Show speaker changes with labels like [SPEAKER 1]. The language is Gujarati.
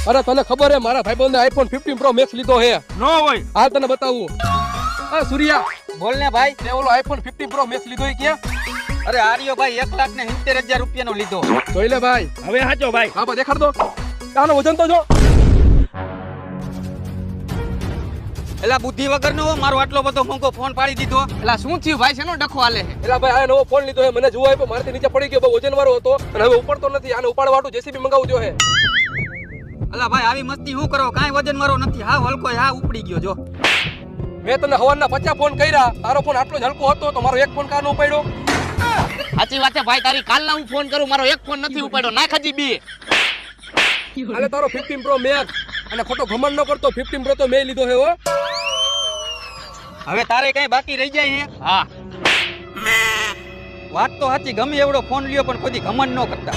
[SPEAKER 1] અરે તને ખબર હે મારા ભાઈબંધે આઈફોન 15 પ્રો મેક્સ લીધો હે
[SPEAKER 2] નો હોય.
[SPEAKER 1] હાલ તને બતાવું. આ સૂર્યા
[SPEAKER 3] બોલ ને ભાઈ.
[SPEAKER 1] તે ઓલો આઈફોન 15 પ્રો મેક્સ લીધો હે ક્યાં?
[SPEAKER 3] અરે આર્યો ભાઈ 1,70,000 રૂપિયાનો લીધો.
[SPEAKER 1] જોઈ લે ભાઈ.
[SPEAKER 2] હવે હાચો ભાઈ.
[SPEAKER 1] હા દેખાડ દો. આનો વજન તો જો.
[SPEAKER 3] એલા બુદ્ધિ વગરનો મારો આટલો બધો મોંઘો ફોન પાડી દીધો.
[SPEAKER 4] એલા શું થયું ભાઈ શેનો ડખો હાલે છે
[SPEAKER 1] એલા ભાઈ આ નવો ફોન લીધો હે મને જોવા આપ્યો મારાથી નીચે પડી ગયો બહુ વજન વાળો હતો અને હવે ઉપડતો નથી આને ઉપાડવા વાળું જેસીબી મંગાવું જો હે.
[SPEAKER 3] અલા ભાઈ આવી મસ્તી શું કરો? કાંઈ વજન મારો નથી. હા હલકો હા ઉપડી ગયો જો.
[SPEAKER 1] મેં તને હવારના 50 ફોન કર્યા તારો ફોન આટલો જ હલકો હતો તો મારો એક ફોન કાનો ઉપાડ્યો.
[SPEAKER 4] સાચી વાત છે ભાઈ તારી કાલના હું ફોન કરું મારો એક ફોન નથી ઉપાડ્યો નાખ હજી બે
[SPEAKER 1] હાલે તારો 15 પ્રો મેક્સ અને ખોટો ઘમંડ ન કરતો 15 પ્રો તો મેં લીધો હે હો.
[SPEAKER 3] હવે તારે કઈ બાકી રહી જાય હે?
[SPEAKER 4] હા
[SPEAKER 3] વાત તો સાચી. ગમે એવડો ફોન લ્યો પણ કોઈ ઘમંડ ન કરતા.